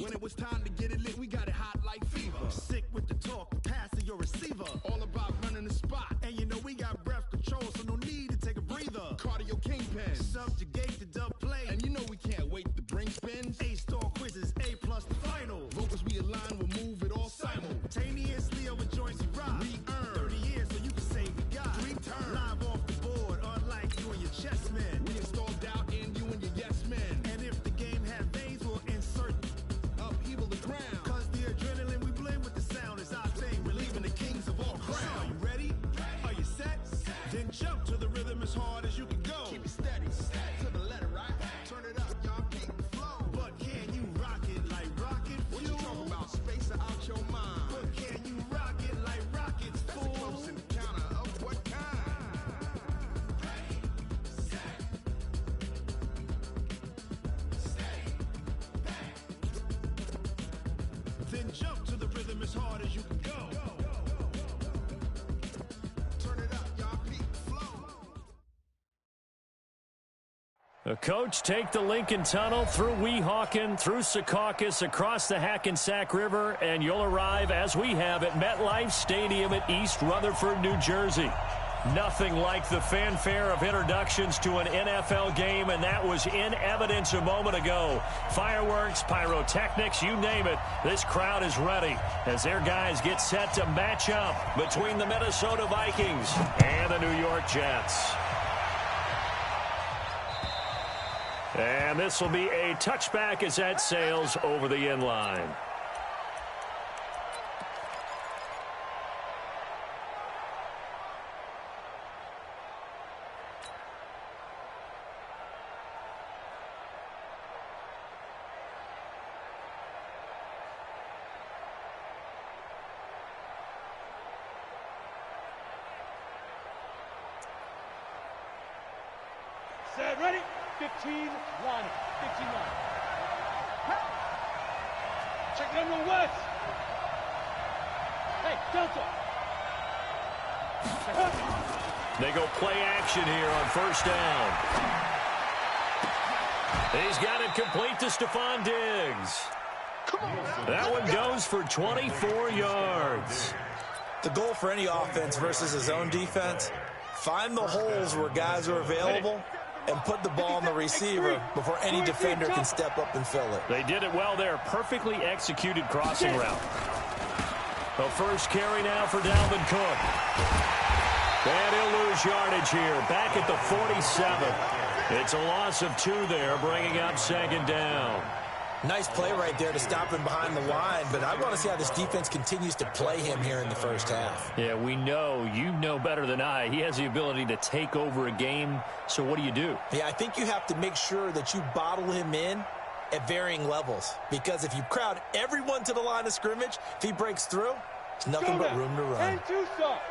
When it was time to get it lit, we got it hot like fever. Sick with the talk, passing your receiver. All about running the spot. And you know we got breath control, so no need to take a breather. Cardio kingpin, subjugate the dub play. And you know we can't wait to bring spins. A-star quizzes, A+ the final. Vocals we align, we'll move it all simultaneously over joints we rock. We earn 30 years, so you can say we got 3 turns. Live off the board, unlike you and your chess men. We installed doubt in you and your yes men. And if the game had veins, we'll insert upheaval the ground. Cause the adrenaline we blend with the sound is our thing. We're leaving the kings of all crowns. Are you ready? Are you set? Then jump to the rhythm as hard as you can go. Keep it steady, to the letter, right? Turn it up, y'all keep the flow. But can you rock it like rocket fuel? What you talking about? Space out your mind. But can you rock it like rockets, fool? That's a close encounter of what kind? Ready, set, stay back. Then jump to the rhythm as hard as you can go. Turn it up, y'all keep the flow. The coach take the Lincoln Tunnel through Weehawken, through Secaucus, across the Hackensack River, and you'll arrive, as we have, at MetLife Stadium at East Rutherford, New Jersey. Nothing like the fanfare of introductions to an NFL game, and that was in evidence a moment ago. Fireworks, pyrotechnics, you name it. This crowd is ready as their guys get set to match up between the Minnesota Vikings and the New York Jets. And this will be a touchback as that sails over the end line. Set, ready? 15 line. 15 line. Check it out, West. Hey, Delta. They go play action here on first down. He's got it complete to Stephon Diggs. That one goes for 24 yards. The goal for any offense versus his own defense, find the holes where guys are available and put the ball on the receiver before any defender can step up and fill it. They did it well there. Perfectly executed crossing route. The first carry now for Dalvin Cook. And he'll lose yardage here. Back at the 47. It's a loss of 2 there, bringing up second down. Nice play right there to stop him behind the line, but I want to see how this defense continues to play him here in the first half. Yeah, we know. You know better than I. He has the ability to take over a game, so what do? Yeah, I think you have to make sure that you bottle him in at varying levels, because if you crowd everyone to the line of scrimmage, if he breaks through, there's nothing but room to run. And two stop.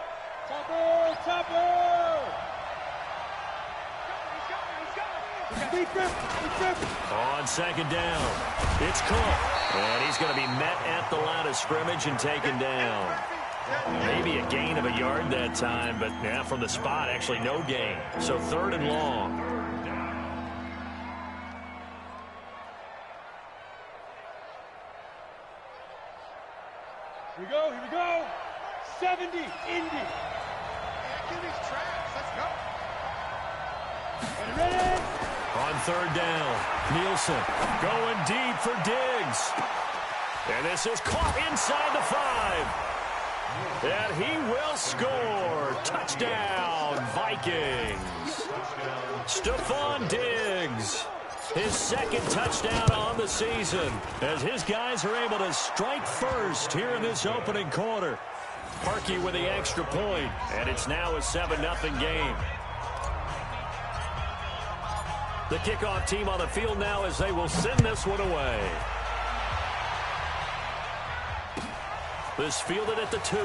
Topper! On second down, it's Cook. And he's going to be met at the line of scrimmage and taken down. Maybe a gain of a yard that time, but yeah, from the spot, actually no gain. So 3rd and long. Here we go. 70, Indy. Give these tracks, let's go. Ready? On 3rd down, Nielsen going deep for Diggs. And this is caught inside the 5. And he will score. Touchdown, Vikings. Stephon Diggs. His 2nd touchdown on the season as his guys are able to strike first here in this opening quarter. Parkey with the extra point, and it's now a 7-0 game. The kickoff team on the field now as they will send this one away. This fielded at the 2.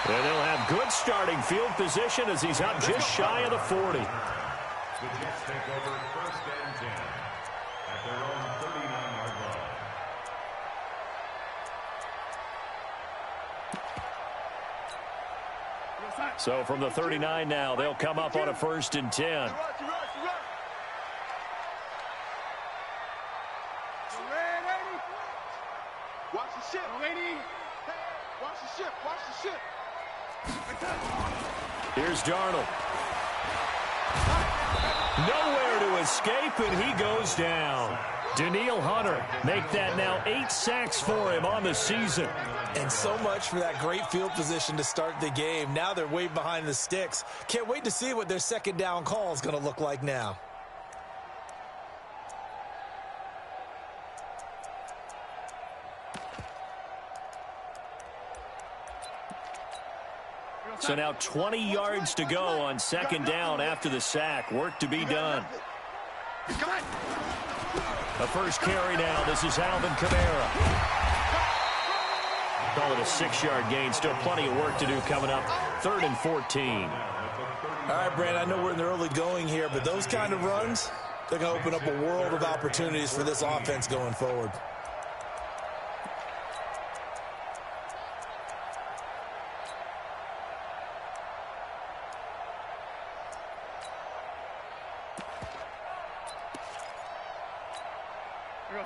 And they'll have good starting field position as he's up just shy of the 40. The Jets take over 1st and 10 at their own 39-yard line. So from the 39 now, they'll come up on a 1st and 10. Here's Darnold. Nowhere to escape, and he goes down. Danielle Hunter make that now 8 sacks for him on the season. And so much for that great field position to start the game. Now they're way behind the sticks. Can't wait to see what their second down call is going to look like now. So now 20 yards to go on second down after the sack. Work to be done. A first carry now. This is Alvin Kamara. Call it a 6-yard gain. Still plenty of work to do coming up. 3rd and 14. All right, Brandon, I know we're in the early going here, but those kind of runs, they're going to open up a world of opportunities for this offense going forward.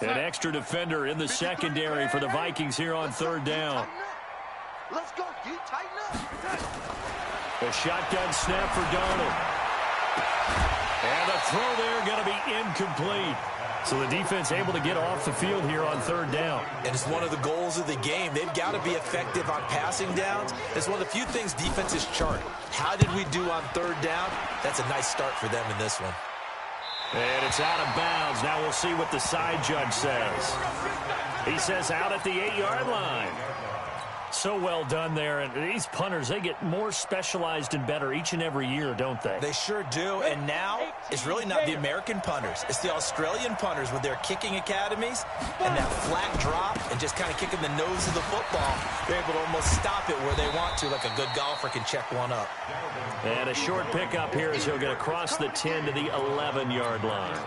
An extra defender in the secondary for the Vikings here on 3rd down. Let's go, D. Tighten up. A shotgun snap for Darnold. And the throw there going to be incomplete. So the defense able to get off the field here on 3rd down. And it's one of the goals of the game. They've got to be effective on passing downs. It's one of the few things defenses chart. How did we do on 3rd down? That's a nice start for them in this one. And it's out of bounds. Now we'll see what the side judge says. He says out at the 8-yard line. So well done there. And these punters, they get more specialized and better each and every year, don't they? They sure do. And now it's really not the American punters. It's the Australian punters with their kicking academies and that flat drop and just kind of kicking the nose of the football. They're able to almost stop it where they want to, like a good golfer can check one up. And a short pickup here as he'll get across the 10 to the 11-yard line.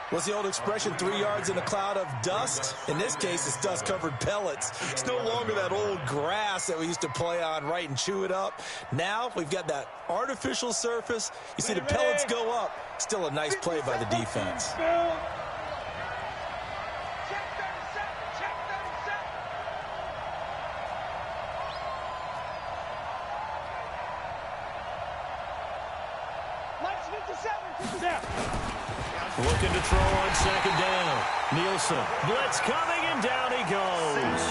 What's the old expression, 3 yards in a cloud of dust? In this case, it's dust-covered pellets. It's no longer that old grass that we used to play on, right, and chew it up. Now we've got that artificial surface. You see the pellets go up. Still a nice play by the defense. Looking to throw on 2nd down. Nielsen, blitz coming, and down he goes.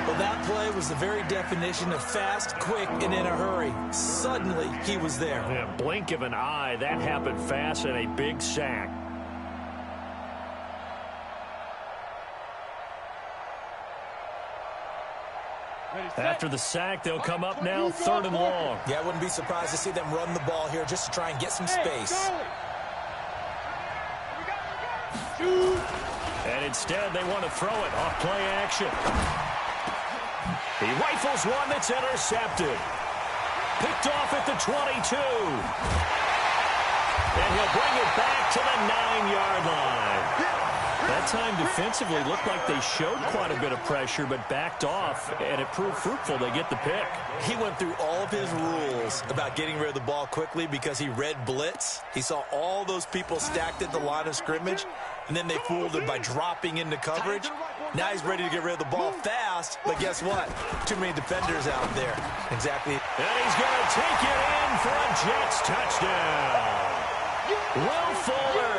Well, that play was the very definition of fast, quick, and in a hurry. Suddenly, he was there. In a blink of an eye, that happened fast and a big sack. After the sack, they'll come up now 3rd and long. Yeah, I wouldn't be surprised to see them run the ball here just to try and get some space. And instead, they want to throw it off play action. He rifles one that's intercepted. Picked off at the 22. And he'll bring it back to the 9-yard line. That time defensively looked like they showed quite a bit of pressure but backed off, and it proved fruitful. They get the pick. He went through all of his rules about getting rid of the ball quickly because he read blitz. He saw all those people stacked at the line of scrimmage, and then they fooled him by dropping into coverage. Now he's ready to get rid of the ball fast, but guess what? Too many defenders out there. Exactly. And he's going to take it in for a Jets touchdown. Will Fuller,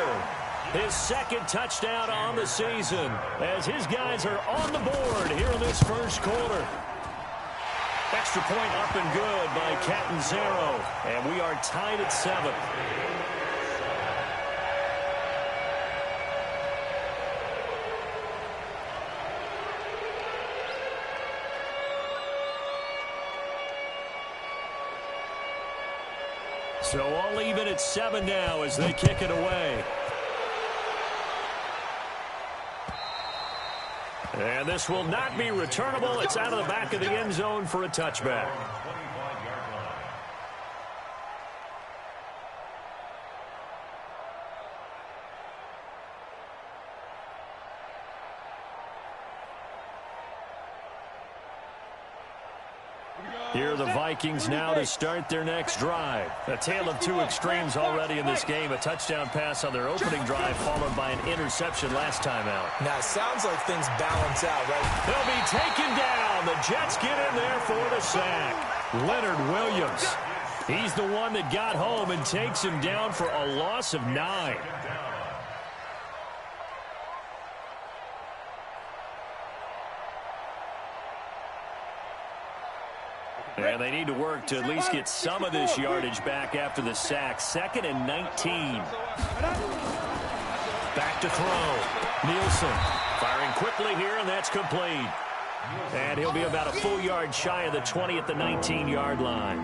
his 2nd touchdown on the season, as his guys are on the board here in this first quarter. Extra point up and good by Catanzaro, and we are tied at 7. So all even at 7 now as they kick it away. And this will not be returnable. It's out of the back of the end zone for a touchback. Here are the Vikings now to start their next drive. A tale of two extremes already in this game. A touchdown pass on their opening drive followed by an interception last time out. Now, it sounds like things balance out, right? They'll be taken down and the Jets get in there for the sack. Leonard Williams. He's the one that got home and takes him down for a loss of 9. And they need to work to at least get some of this yardage back after the sack. 2nd and 19. Back to throw. Nielsen firing quickly here, and that's complete. And he'll be about a full yard shy of the 20 at the 19-yard line.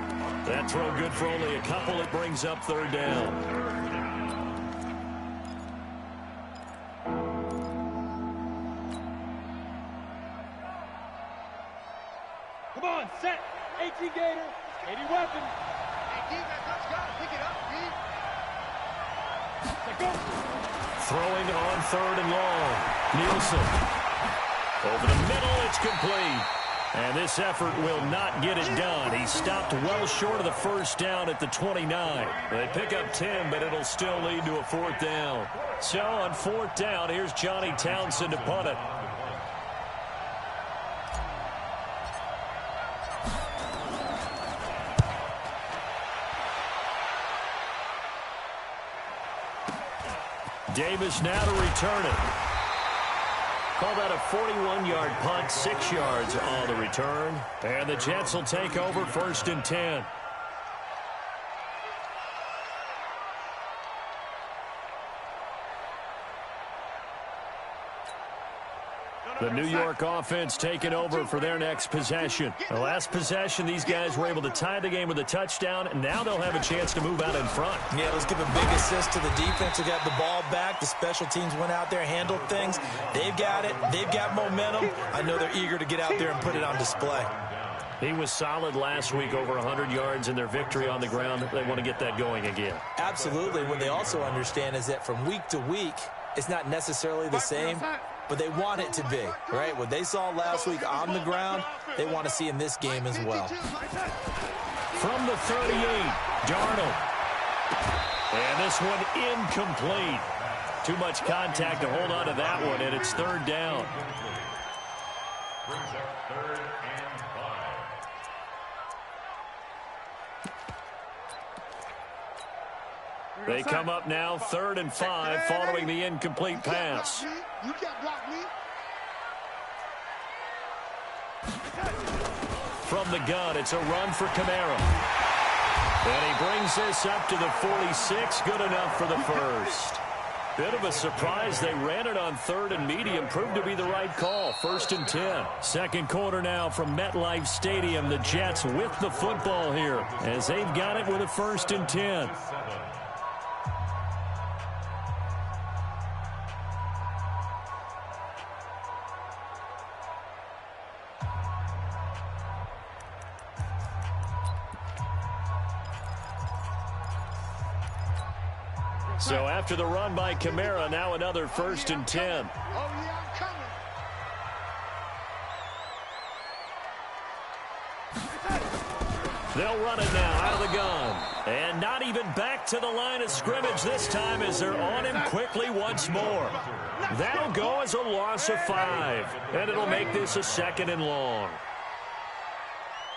That throw good for only a couple. It brings up 3rd down. Come on, set. 18 Gator. 80 weapon. Hey, defense, let's go. Pick it up, D. Set, go. Throwing on 3rd and long. Nielsen. Over the middle, it's complete. And this effort will not get it done. He stopped well short of the 1st down at the 29. They pick up 10, but it'll still lead to a 4th down. So on 4th down, here's Johnny Townsend to punt it. Davis now to return it. Call that a 41-yard punt, 6 yards on the return. And the Jets will take over 1st and 10. The New York offense taking over for their next possession. The last possession, these guys were able to tie the game with a touchdown, and now they'll have a chance to move out in front. Yeah, let's give a big assist to the defense who got the ball back. The special teams went out there, handled things. They've got it. They've got momentum. I know they're eager to get out there and put it on display. He was solid last week, over 100 yards in their victory on the ground. They want to get that going again. Absolutely. What they also understand is that from week to week, it's not necessarily the same, but they want it to be, right? What they saw last week on the ground, they want to see in this game as well. From the 38, Darnold. And this one incomplete. Too much contact to hold on to that one, and it's 3rd down. Brings up 3rd and 5. They come up now 3rd and 5 following the incomplete pass. You can't block me. From the gun, it's a run for Kamara. And he brings this up to the 46. Good enough for the 1st. Bit of a surprise. They ran it on 3rd and medium. Proved to be the right call. 1st and 10. Second quarter now from MetLife Stadium. The Jets with the football here as they've got it with a 1st and 10. So after the run by Kamara, now another 1st and 10. Oh, yeah, I'm coming. They'll run it now out of the gun. And not even back to the line of scrimmage this time as they're on him quickly once more. That'll go as a loss of 5. And it'll make this a 2nd and long.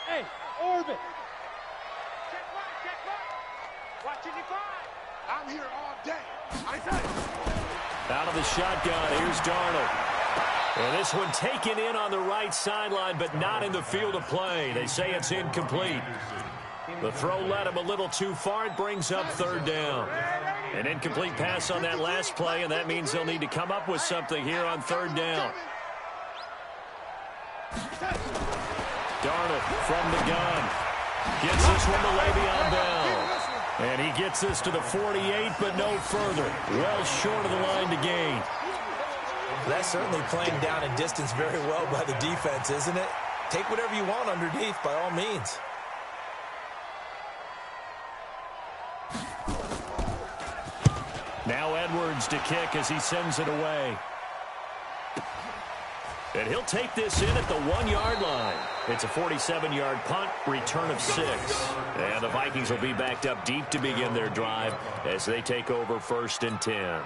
Hey, orbit. Check right. Watching you fly. I'm here all day. Out of the shotgun, here's Darnold. And this one taken in on the right sideline, but not in the field of play. They say it's incomplete. The throw led him a little too far. It brings up 3rd down. An incomplete pass on that last play, and that means they'll need to come up with something here on 3rd down. Darnold from the gun. Gets this one to Le'Veon Bell. And he gets this to the 48, but no further. Well short of the line to gain. That's certainly playing down in distance very well by the defense, isn't it? Take whatever you want underneath, by all means. Now Edwards to kick as he sends it away. And he'll take this in at the 1-yard line. It's a 47-yard punt, return of 6. And the Vikings will be backed up deep to begin their drive as they take over 1st and 10.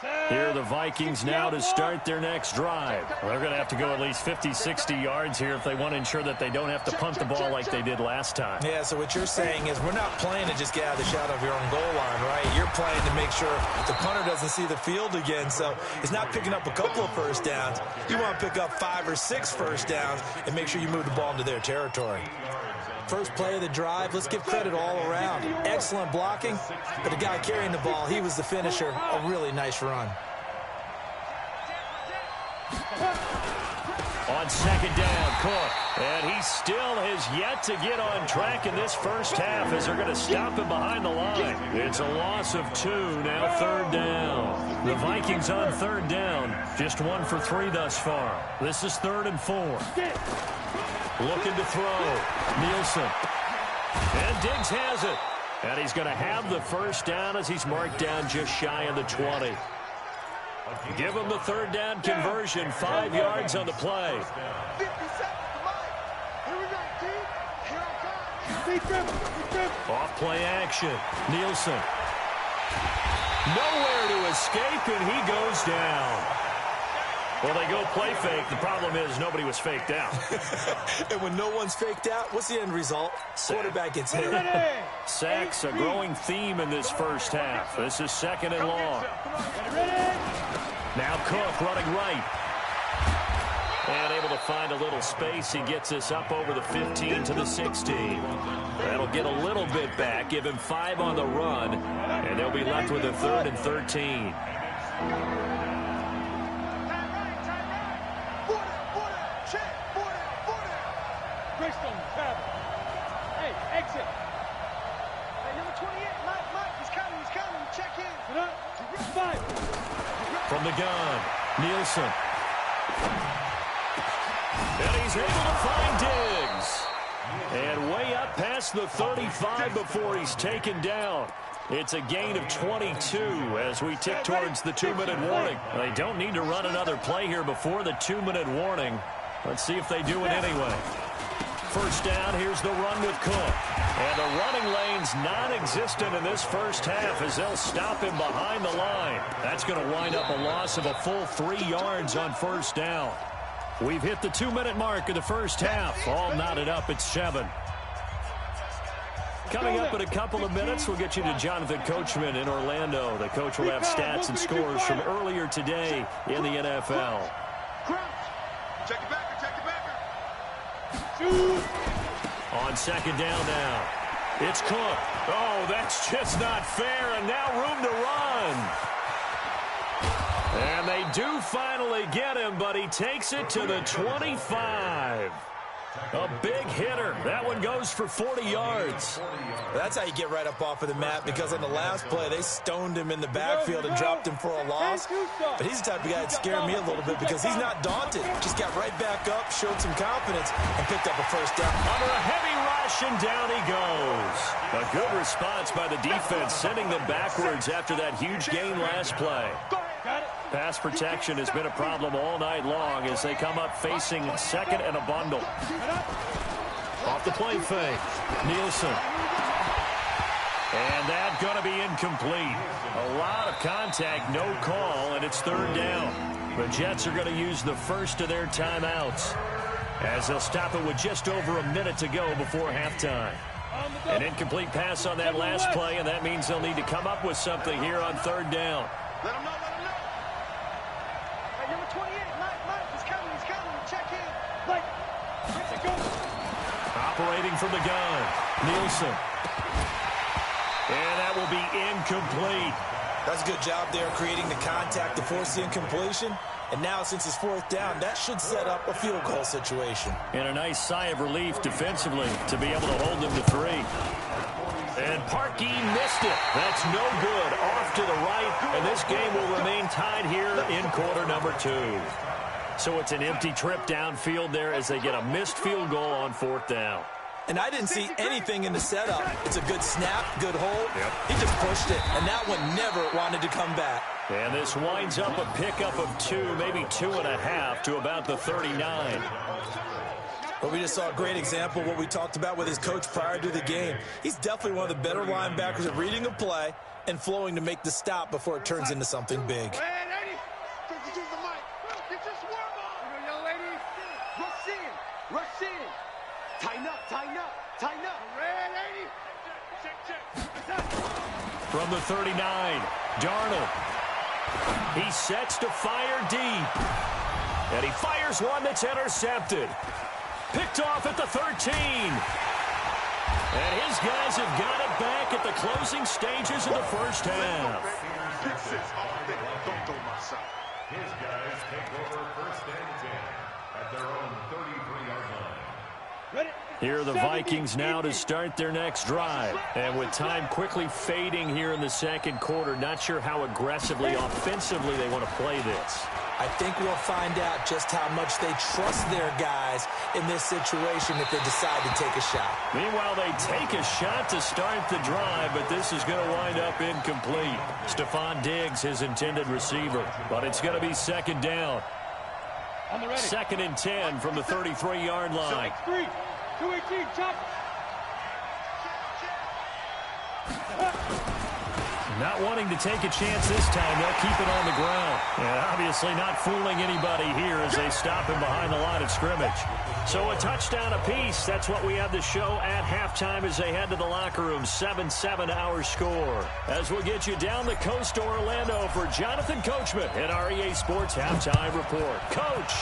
Here are the Vikings now to start their next drive. They're going to have to go at least 50, 60 yards here if they want to ensure that they don't have to punt the ball like they did last time. Yeah, so what you're saying is we're not playing to just get out of the shadow of your own goal line, right? You're playing to make sure the punter doesn't see the field again. So it's not picking up a couple of first downs. You want to pick up 5 or 6 first downs and make sure you move the ball into their territory. First play of the drive, let's give credit all around. Excellent blocking, but the guy carrying the ball, he was the finisher. A really nice run. On second down, Cook. And he still has yet to get on track in this first half as they're going to stop him behind the line. It's a loss of 2, now third down. The Vikings on third down, just 1 for 3 thus far. This is 3rd and 4. Looking to throw. Nielsen. And Diggs has it. And he's going to have the first down as he's marked down just shy of the 20. Give him the third down conversion, 5 yards on the play. 50 seconds, come on. Here we go, team. Here I come. Off play action. Nielsen. Nowhere to escape, and he goes down. Well, they go play fake. The problem is nobody was faked out. And when no one's faked out, what's the end result? Quarterback gets hit. Sacks, a growing theme in this first half. This is 2nd and long. Now Cook running right. And able to find a little space. He gets this up over the 15 to the 16. That'll get a little bit back, give him 5 on the run, and they'll be left with a 3rd and 13. Hey, exit. Hey, number 28, Mike, he's coming, check in. From the gun, Nielsen. And he's able to find Diggs. And way up past the 35 before he's taken down. It's a gain of 22 as we tick towards the 2-minute warning. They don't need to run another play here before the 2-minute warning. Let's see if they do it anyway. First down, here's the run with Cook. And the running lane's non-existent in this first half as they'll stop him behind the line. That's going to wind up a loss of a full 3 yards on first down. We've hit the 2-minute mark of the first half. All knotted up at 7. Coming up in a couple of minutes, we'll get you to Jonathan Coachman in Orlando. The coach will have stats and scores from earlier today in the NFL. Check it back. On second down now. It's Cook. Oh, that's just not fair, and now room to run. And they do finally get him, but he takes it to the 25. A big hitter. That one goes for 40 yards. That's how you get right up off of the mat, because on the last play, they stoned him in the backfield and dropped him for a loss. But he's the type of guy that scared me a little bit because he's not daunted. Just got right back up, showed some confidence, and picked up a first down. Under a heavy rush, and down he goes. A good response by the defense, sending them backwards after that huge gain last play. Pass protection has been a problem all night long as they come up facing 2nd and a bundle. Off the play fake. Nielsen. And that's going to be incomplete. A lot of contact, no call, and it's 3rd down. The Jets are going to use the first of their timeouts as they'll stop it with just over a minute to go before halftime. An incomplete pass on that last play, and that means they'll need to come up with something here on 3rd down. Let him know. Hey, number 28, Mike, he's coming, check in. Mike, go. Operating from the gun, Nielsen. And that will be incomplete. That's a good job there creating the contact to force the incompletion. And now, since it's 4th down, that should set up a field goal situation. And a nice sigh of relief defensively to be able to hold them to 3. And Parkey missed it. That's no good. Off to the right, and this game will remain tied here in quarter number 2. So it's an empty trip downfield there as they get a missed field goal on 4th down. And I didn't see anything in the setup. It's a good snap, good hold. Yep. He just pushed it, and that one never wanted to come back. And this winds up a pickup of 2, maybe 2.5 to about the 39. But we just saw a great example of what we talked about with his coach prior to the game. He's definitely one of the better linebackers at reading a play and flowing to make the stop before it turns into something big. Rush in. Tighten up, tighten up, tighten up. Red lady. Check, check. From the 39, Darnold. He sets to fire deep. And he fires one that's intercepted. Picked off at the 13. And his guys have got it back at the closing stages of the first half. His guys take over first and 10 at their own 33-yard line. Here are the Vikings now to start their next drive. And with time quickly fading here in the second quarter, not sure how aggressively, offensively they want to play this. I think we'll find out just how much they trust their guys in this situation if they decide to take a shot. Meanwhile, they take a shot to start the drive, but this is going to wind up incomplete. Stephon Diggs, his intended receiver, but it's going to be second down. Second and 10 from the 33-yard line. 3, 218, chop. Not wanting to take a chance this time, they'll keep it on the ground. And obviously not fooling anybody here as they stop him behind the line of scrimmage. So a touchdown apiece. That's what we have to show at halftime as they head to the locker room. 7-7 our score. As we'll get you down the coast to Orlando for Jonathan Coachman at our EA Sports Halftime Report. Coach,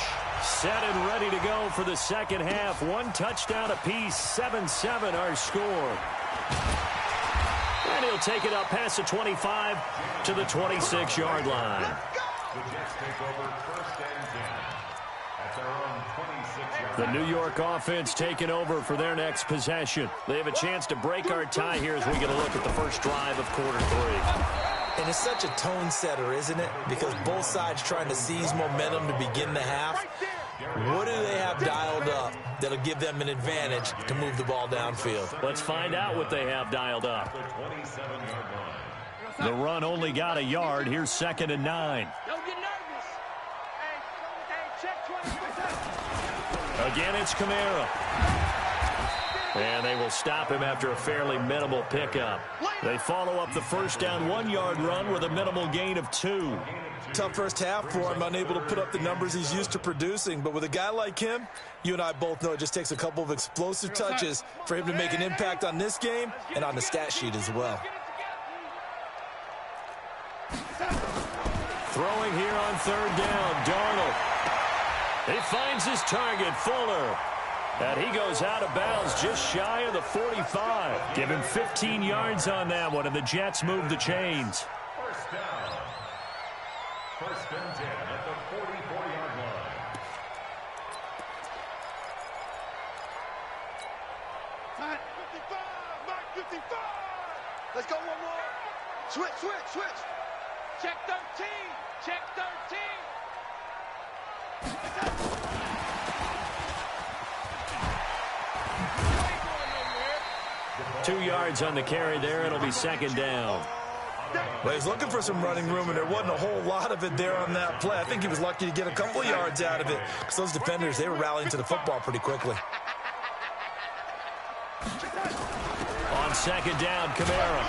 set and ready to go for the second half. One touchdown apiece. 7-7 our score. And he'll take it up past the 25 to the 26-yard line. The Jets take over first and 10 at their own 26-yard The line. New York offense taking over for their next possession. They have a chance to break our tie here as we get a look at the first drive of quarter 3. And it's such a tone setter, isn't it? Because both sides trying to seize momentum to begin the half. What do they have dialed up that'll give them an advantage to move the ball downfield? Let's find out what they have dialed up. The 27-yard line. The run only got a yard. Here's second and 9. Don't get nervous. Hey, check 20%. Again, it's Kamara. And they will stop him after a fairly minimal pickup. They follow up the first down 1-yard run with a minimal gain of 2. Tough first half for him, unable to put up the numbers he's used to producing. But with a guy like him, you and I both know it just takes a couple of explosive touches for him to make an impact on this game and on the stat sheet as well. Throwing here on third down, Darnold. He finds his target, Fuller. And he goes out of bounds just shy of the 45. Give him 15 yards on that one, and the Jets move the chains. First down. First and 10 at the 44-yard line. Mark 55. Let's go one more. Switch. Check 13. Check 13. 2 yards on the carry there. It'll be second down. Well, he's looking for some running room, and there wasn't a whole lot of it there on that play. I think he was lucky to get a couple of yards out of it because those defenders, they were rallying to the football pretty quickly. On second down, Kamara.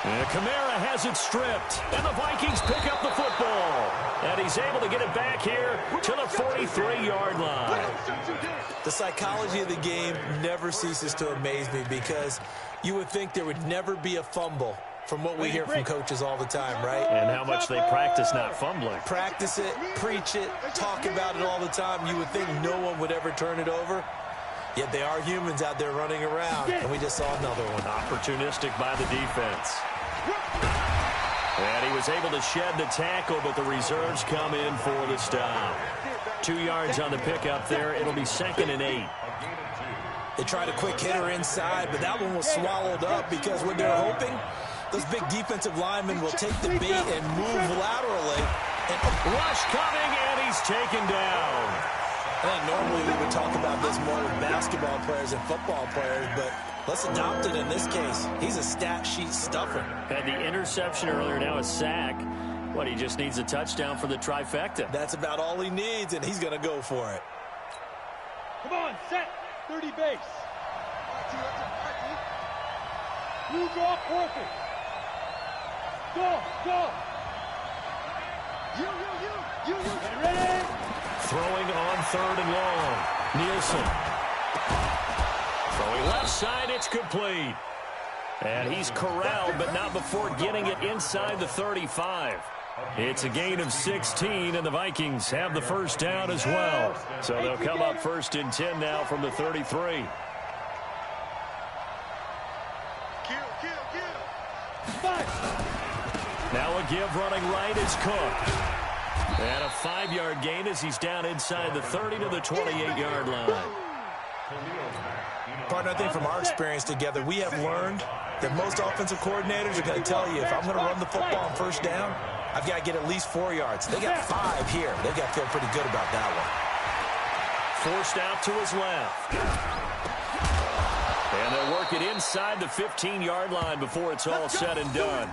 And Kamara has it stripped, and the Vikings pick up the football. And he's able to get it back here to the 43-yard line. The psychology of the game never ceases to amaze me because you would think there would never be a fumble from what we hear from coaches all the time, right? And how much they practice not fumbling. Practice it, preach it, talk about it all the time. You would think no one would ever turn it over. Yet they are humans out there running around, and we just saw another one. Opportunistic by the defense. And he was able to shed the tackle, but the reserves come in for the stop. 2 yards on the pickup there. It'll be second and 8. They tried a quick hitter inside, but that one was swallowed up because what they're hoping, those big defensive linemen will take the bait and move laterally. And rush coming, and he's taken down. I think normally we would talk about this more with basketball players and football players, but let's adopt it in this case. He's a stat sheet stuffer. Had the interception earlier, now a sack. What, he just needs a touchdown for the trifecta. That's about all he needs, and he's going to go for it. Come on, set. 30 base. You draw perfect. Go. You. Get ready. Throwing on third and long. Wilson. Throwing left side, it's complete. And he's corralled, but not before getting it inside the 35. It's a gain of 16, and the Vikings have the first down as well. So they'll come up 1st and 10 now from the 33. Now a give running right is Cook. And a 5-yard gain as he's down inside the 30 to the 28-yard line. Partner, I think from our experience together, we have learned that most offensive coordinators are going to tell you, if I'm going to run the football on 1st down, I've got to get at least 4 yards. They got 5 here. They've got to feel pretty good about that one. Forced out to his left. And they'll work it inside the 15-yard line before it's all said and done.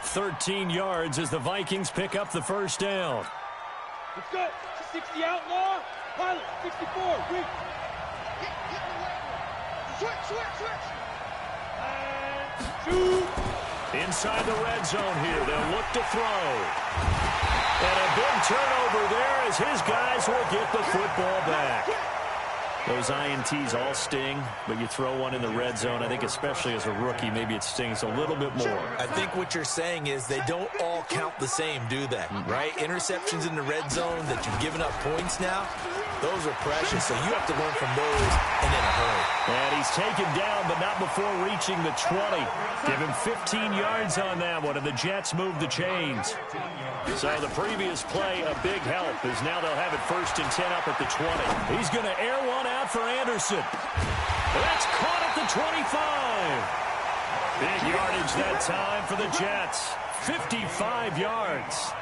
13 yards as the Vikings pick up the first down. Let's go. 60 outlaw. Pilot, 64. Weak. Switch. And shoot. Inside the red zone here. They'll look to throw. And a big turnover there as his guys will get the football back. Those INTs all sting, but you throw one in the red zone. I think especially as a rookie, maybe it stings a little bit more. I think what you're saying is they don't all count the same, do they? Right? Interceptions in the red zone that you've given up points now, those are precious. So you have to learn from those and in a hurry. And he's taken down, but not before reaching the 20. Give him 15 yards on that one, and the Jets move the chains. So the previous play, a big help, as now they'll have it 1st and 10 up at the 20. He's going to air one out for Anderson. That's caught at the 25. Big yardage that time for the Jets. 55 yards.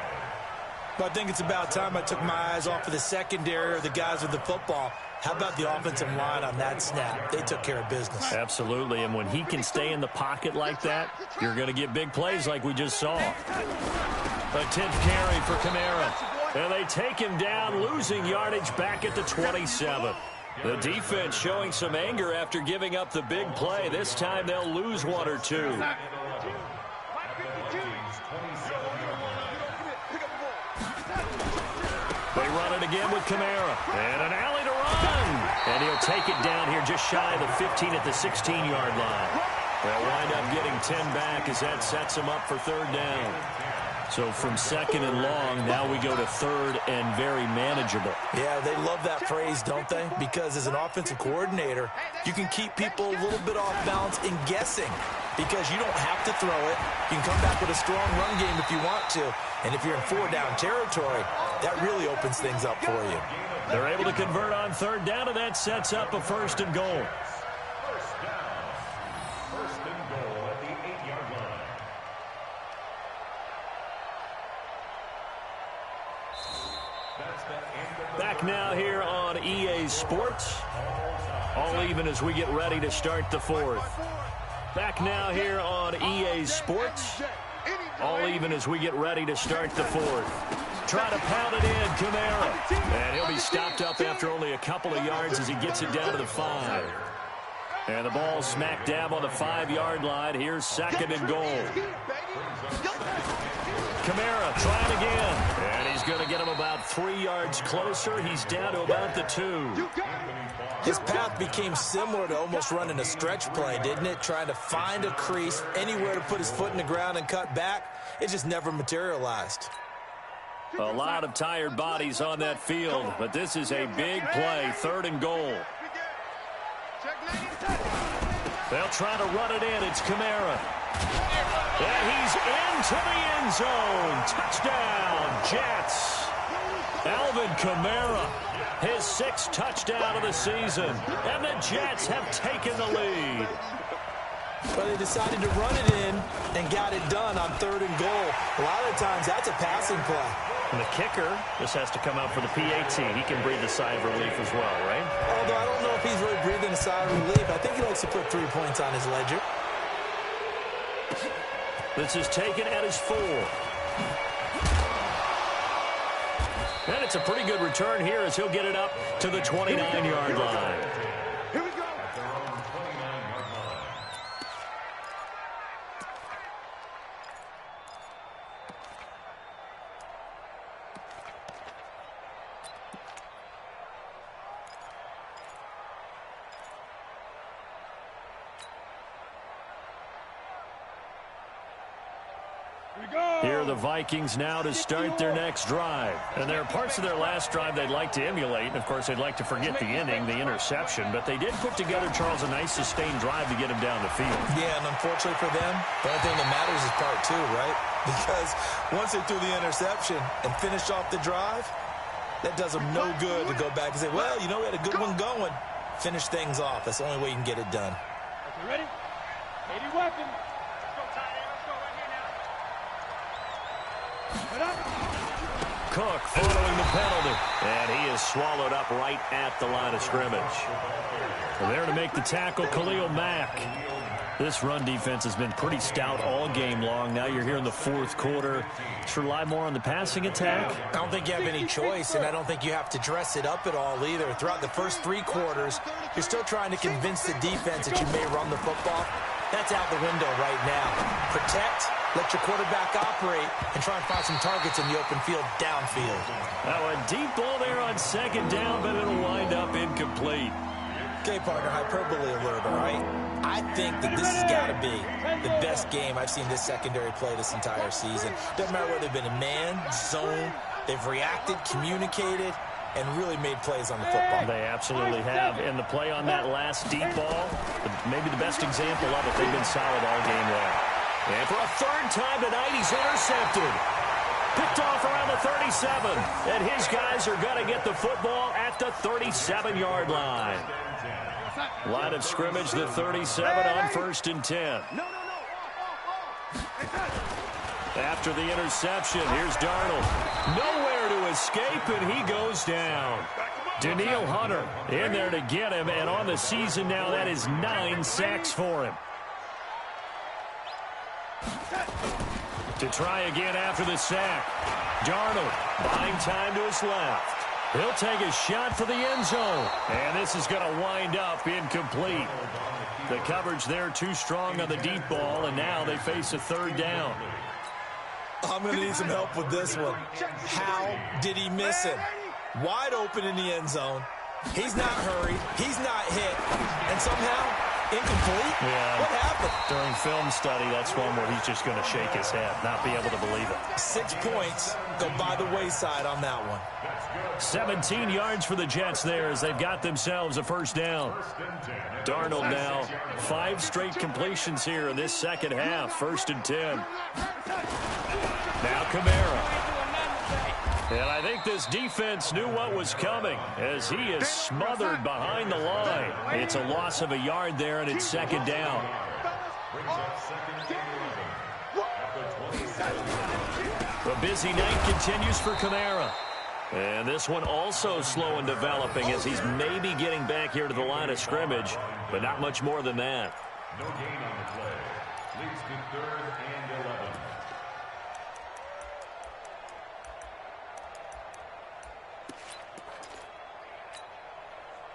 But I think it's about time I took my eyes off of the secondary or the guys with the football. How about the offensive line on that snap? They took care of business. Absolutely, and when he can stay in the pocket like that, you're going to get big plays like we just saw. A 10th carry for Kamara. And they take him down, losing yardage back at the 27. The defense showing some anger after giving up the big play. This time they'll lose 1 or 2. They run it again with Kamara. And an alley to run. And he'll take it down here just shy of the 15 at the 16-yard line. They'll wind up getting 10 back as that sets him up for 3rd down. So from 2nd and long, now we go to 3rd and very manageable. Yeah, they love that phrase, don't they? Because as an offensive coordinator, you can keep people a little bit off balance in guessing because you don't have to throw it. You can come back with a strong run game if you want to. And if you're in 4-down territory, that really opens things up for you. They're able to convert on 3rd down, and that sets up a 1st and goal. Back now here on EA Sports. All even as we get ready to start the 4th. Back now here on EA Sports. All even as we get ready to start the 4th. Try to pound it in, Kamara. And he'll be stopped up after only a couple of yards as he gets it down to the 5. And the ball smack dab on the 5-yard line. Here's 2nd and goal. Kamara trying again. And he's going to get him about 3 yards closer. He's down to about the 2. His path became similar to almost running a stretch play, didn't it? Trying to find a crease, anywhere to put his foot in the ground and cut back. It just never materialized. A lot of tired bodies on that field, but this is a big play, 3rd and goal. They'll try to run it in. It's Kamara. And he's into the end zone. Touchdown, Jets. Alvin Kamara, his 6th touchdown of the season. And the Jets have taken the lead. But they decided to run it in and got it done on 3rd and goal. A lot of times, that's a passing play. And the kicker, this has to come out for the PAT. He can breathe a sigh of relief as well, right? Although I don't know if he's really breathing a sigh of relief. I think he likes to put 3 points on his ledger. This is taken at his 4. And it's a pretty good return here as he'll get it up to the 29-yard line. Here we go. Here are the Vikings now to start their next drive. And there are parts of their last drive they'd like to emulate. And, of course, they'd like to forget the inning, the interception. But they did put together, Charles, a nice sustained drive to get him down the field. Yeah, and unfortunately for them, the only thing that matters is part two, right? Because once they threw the interception and finished off the drive, that does them no good to go back and say, well, you know, we had a good one going. Finish things off. That's the only way you can get it done. Okay, ready? 80 weapon. Let's go, tight end. Let's go right here now. Cook following the penalty. And he is swallowed up right at the line of scrimmage. And there to make the tackle, Khalil Mack. This run defense has been pretty stout all game long. Now you're here in the fourth quarter. To rely more on the passing attack? I don't think you have any choice, and I don't think you have to dress it up at all either. Throughout the first three quarters, you're still trying to convince the defense that you may run the football. That's out the window right now. Protect, let your quarterback operate, and try and find some targets in the open field downfield. Now a deep ball there on second down, but it'll wind up incomplete. Okay, partner, hyperbole alert, all right? I think that this has got to be the best game I've seen this secondary play this entire season. Doesn't matter whether they've been in man, zone, they've reacted, communicated, and really made plays on the football. They absolutely have. And the play on that last deep ball, maybe the best example of it, they've been solid all game long. And for a third time tonight, he's intercepted. Picked off around the 37. And his guys are going to get the football at the 37-yard line. Line of scrimmage, the 37 on 1st and 10. After the interception, here's Darnold. Nowhere to escape, and he goes down. Danielle Hunter in there to get him, and on the season now, that is 9 sacks for him. To try again after the sack. Darnold buying time to his left. He'll take a shot for the end zone. And this is going to wind up incomplete. The coverage there too strong on the deep ball, and now they face a third down. I'm going to need some help with this one. How did he miss him? Wide open in the end zone. He's not hurried. He's not hit. And somehow, incomplete? Yeah. What happened? During film study, that's one where he's just going to shake his head, not be able to believe it. 6 points go by the wayside on that one. 17 yards for the Jets there as they've got themselves a first down. Darnold now 5 straight completions here in this second half. 1st and 10. Now Kamara. And I think this defense knew what was coming as he is smothered behind the line. It's a loss of a yard there, and it's second down. The busy night continues for Kamara. And this one also slow in developing as he's maybe getting back here to the line of scrimmage, but not much more than that. No gain on the play. Leads to 3rd and 11.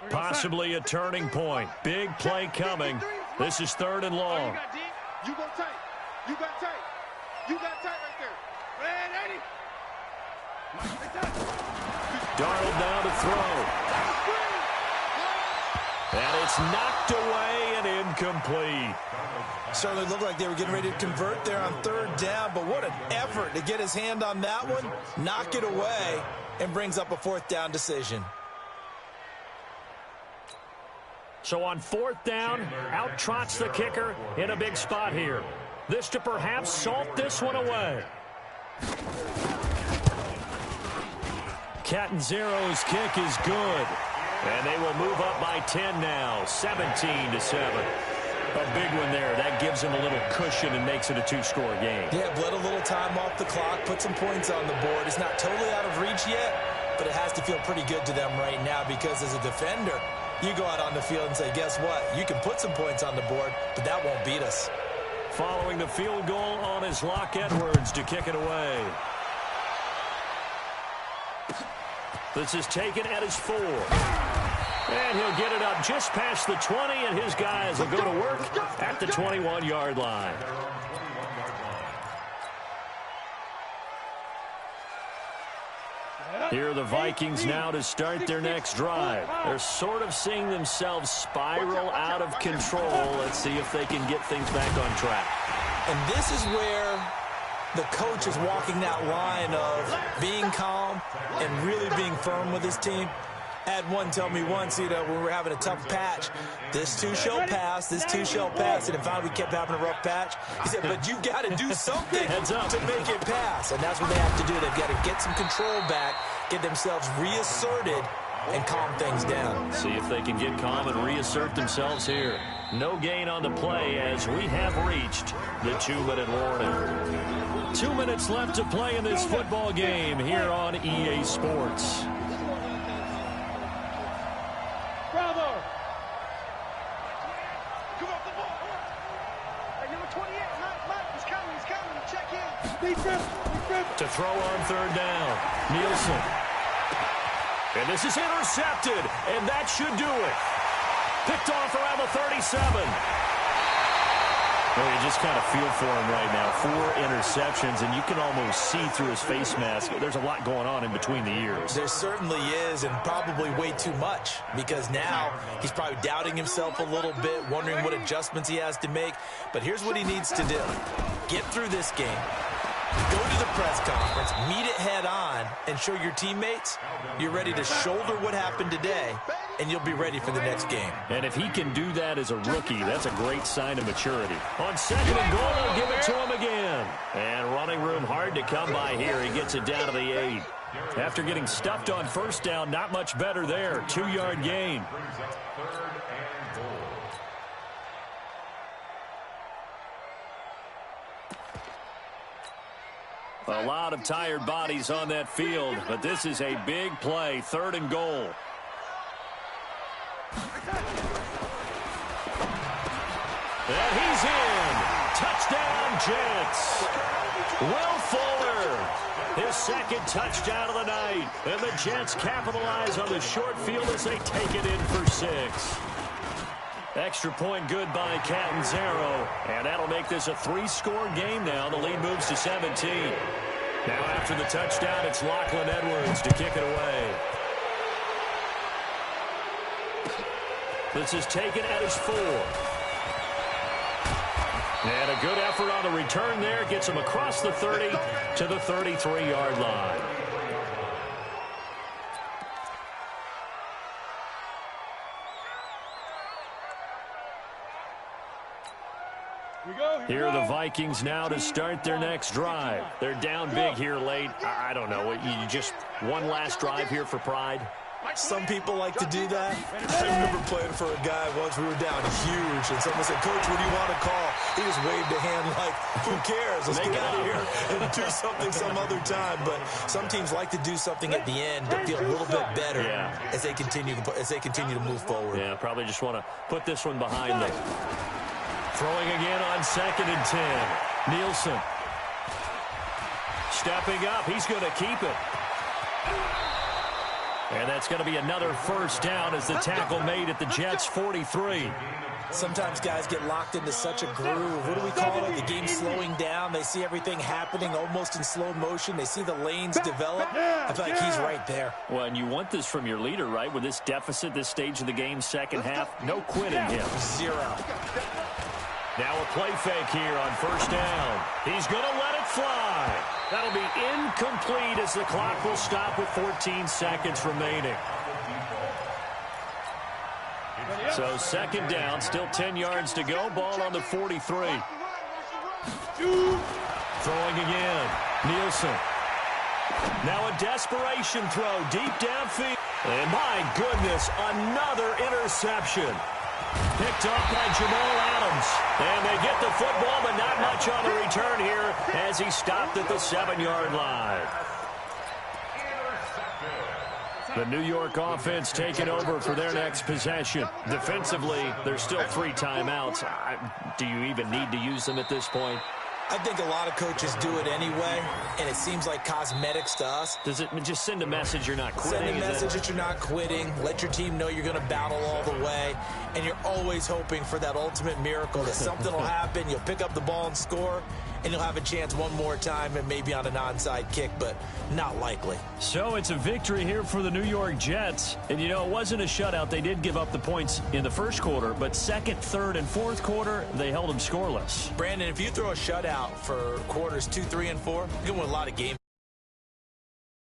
Possibly a turning point. Big play coming. This is 3rd and long. You go tight. You got tight. You got tight right there. Man, 80. Darnold now to throw. And it's knocked away and incomplete. Certainly looked like they were getting ready to convert there on 3rd down, but what an effort to get his hand on that one, knock it away, and brings up a 4th down decision. So on 4th down, out trots the kicker in a big spot here. This to perhaps salt this one away. Catanzaro's kick is good. And they will move up by 10 now, 17-7. A big one there. That gives them a little cushion and makes it a 2-score game. Yeah, bled a little time off the clock, put some points on the board. It's not totally out of reach yet, but it has to feel pretty good to them right now because as a defender, you go out on the field and say, guess what? You can put some points on the board, but that won't beat us. Following the field goal on his Locke Edwards to kick it away. This is taken at his 4. And he'll get it up just past the 20, and his guys will go to work at the 21-yard line. Here are the Vikings now to start their next drive. They're sort of seeing themselves spiral out of control. Let's see if they can get things back on track. And this is where the coach is walking that line of being calm and really being firm with his team. I had one tell me once, when we were having a tough patch, this too shall pass, this too shall pass. And finally we kept having a rough patch. He said, but you got to do something to make it pass. And that's what they have to do. They've got to get some control back, get themselves reasserted, and calm things down. See if they can get calm and reassert themselves here. No gain on the play as we have reached the 2-minute warning. 2 minutes left to play in this football game here on EA Sports. Bravo! Come on, the ball. Hey, number 28, Mike, he's coming, check in. Defense. To throw on third down, Nielsen. And this is intercepted, and that should do it. Picked off around the 37. Well, you just kind of feel for him right now. 4 interceptions, and you can almost see through his face mask. There's a lot going on in between the ears. There certainly is, and probably way too much, because now he's probably doubting himself a little bit, wondering what adjustments he has to make. But here's what he needs to do. Get through this game. Go to the press conference, meet it head on, and show your teammates you're ready to shoulder what happened today, and you'll be ready for the next game. And if he can do that as a rookie, that's a great sign of maturity. On second and goal, they'll give it to him again. And running room hard to come by here. He gets it down to the 8. After getting stuffed on first down, not much better there. 2-yard gain. A lot of tired bodies on that field, but this is a big play, 3rd and goal. And he's in. Touchdown, Jets. Will Fuller, his 2nd touchdown of the night. And the Jets capitalize on the short field as they take it in for 6. Extra point good by Catanzaro, and that'll make this a 3-score game now. The lead moves to 17. Now after the touchdown, it's Lachlan Edwards to kick it away. This is taken at his 4. And a good effort on the return there. Gets him across the 30 to the 33-yard line. Here are the Vikings now to start their next drive. They're down big here late. I don't know. You just one last drive here for pride? Some people like to do that. I remember playing for a guy once. We were down huge, and someone said, Coach, what do you want to call? He just waved a hand like, who cares? Let's get out of here and do something some other time. But some teams like to do something at the end that feel a little bit better as they continue to move forward. Yeah, probably just want to put this one behind them. Throwing again on 2nd and 10. Nielsen. Stepping up. He's going to keep it. And that's going to be another first down as the tackle made at the Jets' 43. Sometimes guys get locked into such a groove. What do we call it? The game slowing down. They see everything happening almost in slow motion. They see the lanes develop. I feel like he's right there. Well, and you want this from your leader, right? With this deficit, this stage of the game, second half, no quitting him. 0. Now a play fake here on first down. He's going to let it fly. That'll be incomplete as the clock will stop with 14 seconds remaining. So 2nd down, still 10 yards to go. Ball on the 43. Throwing again. Nielsen. Now a desperation throw deep downfield. And my goodness, another interception. Picked off by Jamal Adams. And they get the football, but not much on the return here as he stopped at the 7-yard line. The New York offense taking over for their next possession. Defensively, there's still 3 timeouts. Do you even need to use them at this point? I think a lot of coaches do it anyway, and it seems like cosmetics to us. Does it just send a message you're not quitting? Send a message that you're not quitting. Let your team know you're going to battle all the way, and you're always hoping for that ultimate miracle that something will happen, you'll pick up the ball and score, and you'll have a chance one more time and maybe on an onside kick, but not likely. So it's a victory here for the New York Jets. And, you know, it wasn't a shutout. They did give up the points in the first quarter, but second, third, and fourth quarter, they held them scoreless. Brandon, if you throw a shutout out for quarters 2, 3, and 4. You're going to win a lot of games.